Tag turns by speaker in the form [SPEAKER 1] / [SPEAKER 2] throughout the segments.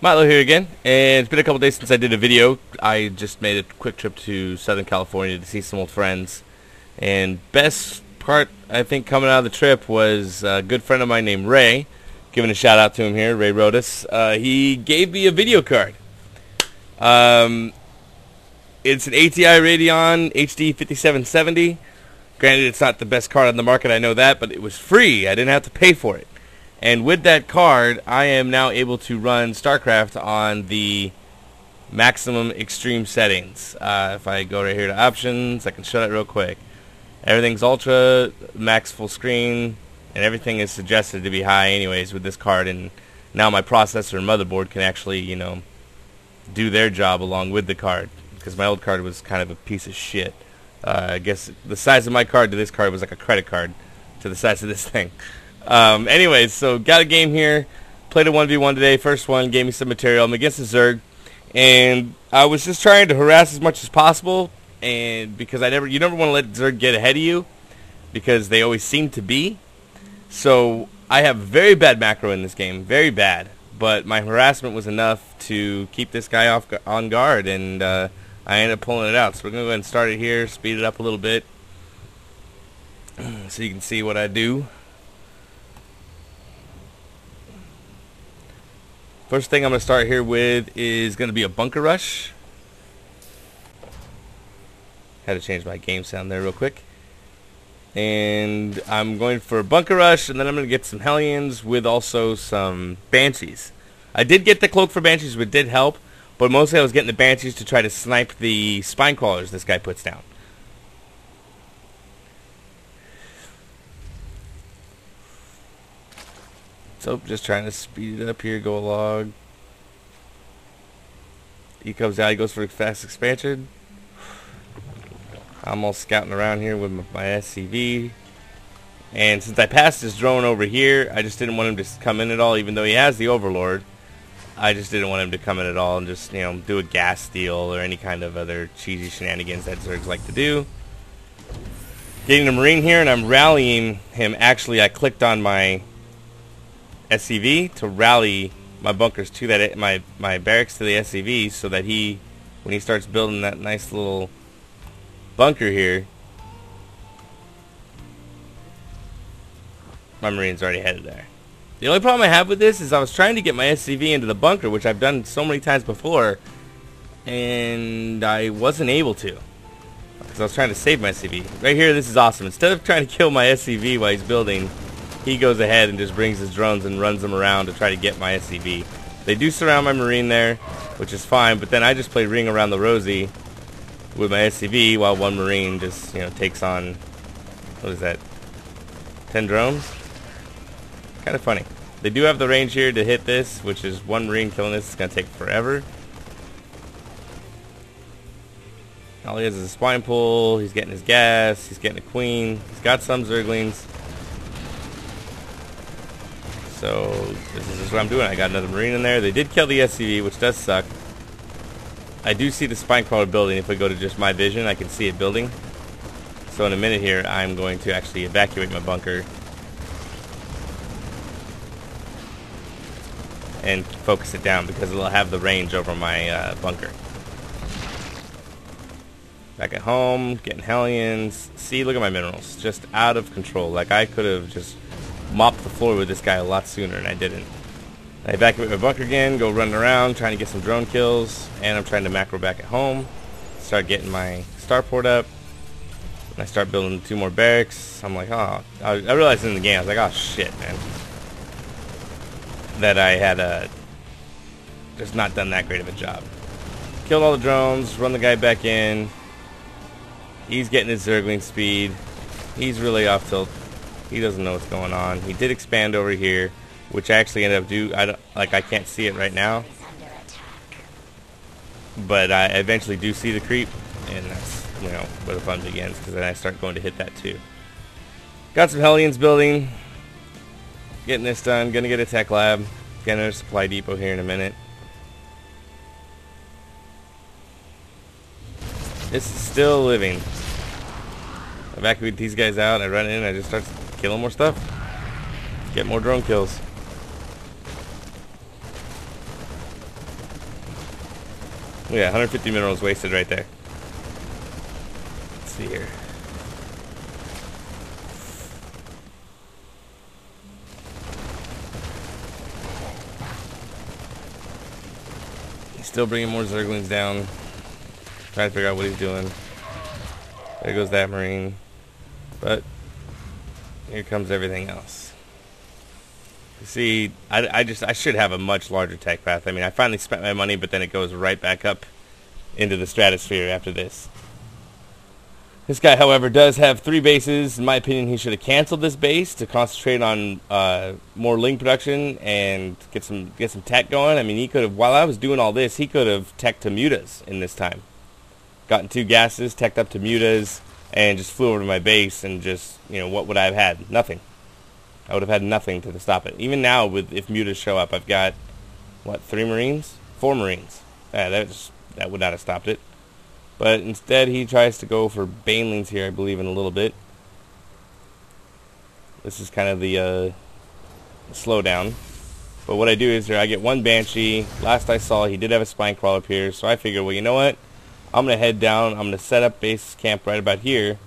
[SPEAKER 1] Milo here again, and it's been a couple days since I did a video. I just made a quick trip to Southern California to see some old friends, and best part I think coming out of the trip was a good friend of mine named Ray. Giving a shout out to him here, Ray Rodas. He gave me a video card. It's an ATI Radeon HD 5770. Granted, it's not the best card on the market, I know that, but it was free. I didn't have to pay for it. And with that card, I am now able to run StarCraft on the maximum extreme settings. If I go right here to options, I can show that real quick. Everything's ultra, max full screen, and everything is suggested to be high anyways with this card. And now my processor and motherboard can actually, you know, do their job along with the card. Because my old card was kind of a piece of shit. I guess the size of my card to this card was like a credit card to the size of this thing. Anyways, so got a game here. Played a 1v1 today. First one, gave me some material. I'm against the Zerg, and I was just trying to harass as much as possible. And because you never want to let Zerg get ahead of you, because they always seem to be. So I have very bad macro in this game, very bad. But my harassment was enough to keep this guy on guard, and I ended up pulling it out. So we're gonna go ahead and start it here, speed it up a little bit, so you can see what I do. First thing I'm going to start here with is going to be a bunker rush. Had to change my game sound there real quick. And I'm going for a bunker rush, and then I'm going to get some Hellions with also some Banshees. I did get the cloak for Banshees, which did help, but mostly I was getting the Banshees to try to snipe the spine crawlers this guy puts down. So just trying to speed it up here, go along. He comes out, he goes for a fast expansion. I'm all scouting around here with my SCV. And since I passed his drone over here, I just didn't want him to come in at all, even though he has the Overlord. I just didn't want him to come in at all and just, you know, do a gas steal or any kind of other cheesy shenanigans that Zergs like to do. Getting a Marine here, and I'm rallying him. Actually, I clicked on my SCV to rally my bunkers to that, my barracks to the SCV, so that when he starts building that nice little bunker here, my Marine's already headed there. The only problem I have with this is I was trying to get my SCV into the bunker, which I've done so many times before, and I wasn't able to because I was trying to save my SCV. Right here, this is awesome. Instead of trying to kill my SCV while he's building, he goes ahead and just brings his drones and runs them around to try to get my SCV. They do surround my Marine there, which is fine, but then I just play ring around the rosy with my SCV while one Marine just, you know, takes on, what is that, 10 drones? Kind of funny. They do have the range here to hit this, which is one Marine killing this is going to take forever. All he has is a spine pull, he's getting his gas, he's getting a queen, he's got some Zerglings. So this is just what I'm doing. I got another Marine in there. They did kill the SCV, which does suck. I do see the spine crawler building. If we go to just my vision, I can see it building. So in a minute here, I'm going to actually evacuate my bunker and focus it down because it'll have the range over my bunker. Back at home, getting Hellions. See, look at my minerals. Just out of control. Like, I could have just mopped the floor with this guy a lot sooner, and I didn't. I evacuate my bunker again, go running around, trying to get some drone kills, and I'm trying to macro back at home. Start getting my starport up, and I start building 2 more barracks. I'm like, oh, I realized in the game, I was like, oh shit, man, that I had just not done that great of a job. Killed all the drones, run the guy back in. He's getting his Zergling speed. He's really off tilt. He doesn't know what's going on. He did expand over here, which I actually ended up I can't see it right now, but I eventually do see the creep, and that's, you know, where the fun begins, because then I start going to hit that too. Got some Hellions building, getting this done. Gonna get a tech lab, get another supply depot here in a minute. This is still living. Evacuate these guys out, I run in, I just start killing more stuff. Get more drone kills. Yeah, 150 minerals wasted right there. Let's see here. He's still bringing more Zerglings down. Trying to figure out what he's doing. There goes that Marine. But here comes everything else. You see, I should have a much larger tech path. I mean, I finally spent my money, but then it goes right back up into the stratosphere after this. This guy, however, does have 3 bases. In my opinion, he should have canceled this base to concentrate on more ling production and get some tech going. I mean, he could have, while I was doing all this, he could have teched to mutas in this time. Gotten 2 gases, teched up to mutas, and just flew over to my base and just, you know, what would I have had? Nothing. I would have had nothing to stop it. Even now, if mutas show up, I've got, what, 3 Marines? 4 Marines. That would not have stopped it. But instead, he tries to go for banelings here, I believe, in a little bit. This is kind of the slowdown. But what I do is I get 1 Banshee. Last I saw, he did have a spine crawler up here. So I figure, well, you know what? I'm going to head down. I'm going to set up base camp right about here.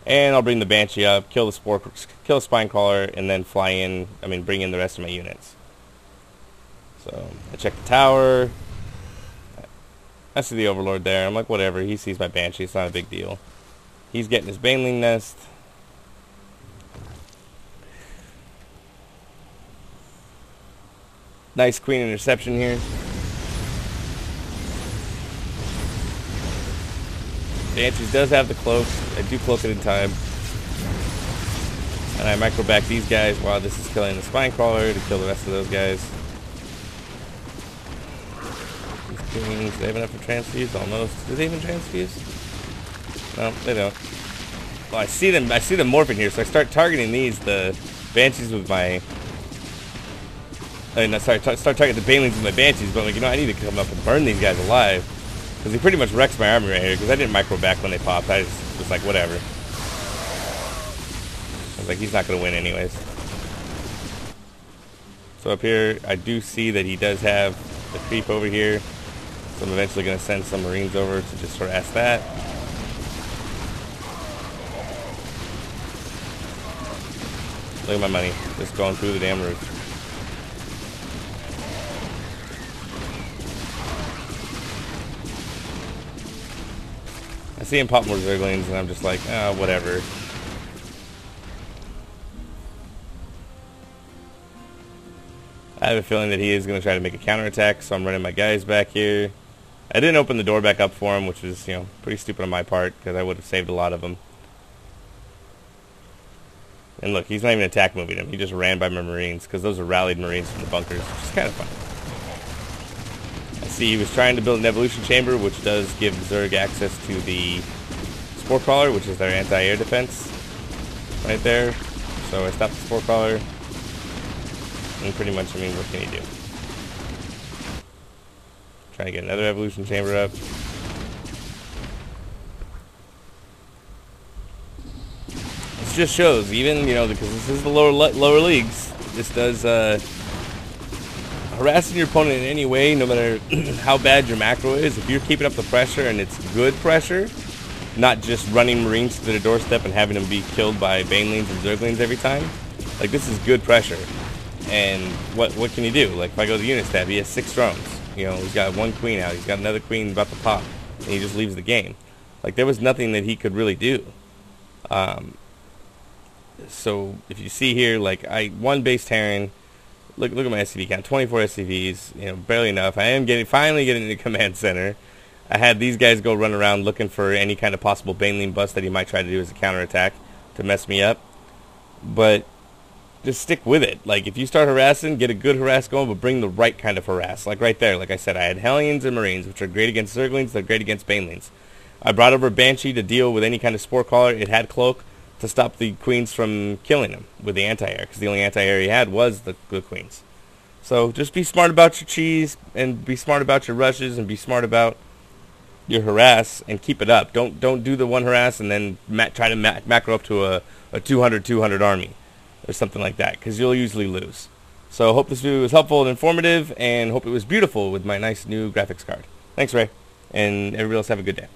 [SPEAKER 1] And I'll bring the Banshee up, kill the spine crawler, and then fly in, bring in the rest of my units. So, I check the tower. I see the Overlord there. I'm like, whatever. He sees my Banshee. It's not a big deal. He's getting his Baneling nest. Nice queen interception here. Banshees does have the cloak. I do cloak it in time. And I micro back these guys while this is killing the spine crawler to kill the rest of those guys. These queens, they have enough to transfuse almost. Do they even transfuse? No, they don't. Well, I see them morphing here, so I start targeting the Banshees with my start targeting the Banelings with my Banshees, but I'm like, you know, I need to come up and burn these guys alive. Because he pretty much wrecks my army right here, because I didn't micro back when they popped. I just was like, whatever. I was like, he's not going to win anyways. So up here, I do see that he does have the creep over here. So I'm eventually going to send some Marines over to just harass that. Look at my money, just going through the damn roof. I see him pop more Zerglings, and I'm just like, whatever. I have a feeling that he is going to try to make a counterattack, so I'm running my guys back here. I didn't open the door back up for him, which was, you know, pretty stupid on my part, because I would have saved a lot of them. And look, he's not even attack moving him. He just ran by my Marines, because those are rallied Marines from the bunkers, which is kind of fun. I see he was trying to build an evolution chamber, which does give Zerg access to the Spore Crawler, which is their anti-air defense right there. So I stopped the Spore Crawler, and pretty much, what can he do? Trying to get another evolution chamber up. This just shows, even, you know, because this is the lower leagues, this does harassing your opponent in any way, no matter how bad your macro is. If you're keeping up the pressure and it's good pressure, not just running Marines to their doorstep and having them be killed by Banelings and Zerglings every time, like, this is good pressure. And what can you do? Like, if I go to the unit stab, he has 6 drones. You know, he's got 1 queen out. He's got another queen about to pop, and he just leaves the game. Like, there was nothing that he could really do. So if you see here, like, 1 base Terran. Look at my SCV count. 24 SCVs. You know, barely enough. I am finally getting into command center. I had these guys go run around looking for any kind of possible Baneling bust that he might try to do as a counterattack to mess me up. But just stick with it. Like, if you start harassing, get a good harass going, but bring the right kind of harass. Like right there, like I said, I had Hellions and Marines, which are great against Zerglings, they're great against Banelings. I brought over Banshee to deal with any kind of Spore Caller. It had Cloak to stop the Queens from killing him with the anti-air, because the only anti-air he had was the Queens. So just be smart about your cheese, and be smart about your rushes, and be smart about your harass, and keep it up. Don't do the 1 harass and then try to macro up to a 200 army or something like that, because you'll usually lose. So hope this video was helpful and informative, and hope it was beautiful with my nice new graphics card. Thanks, Ray. and everybody else have a good day.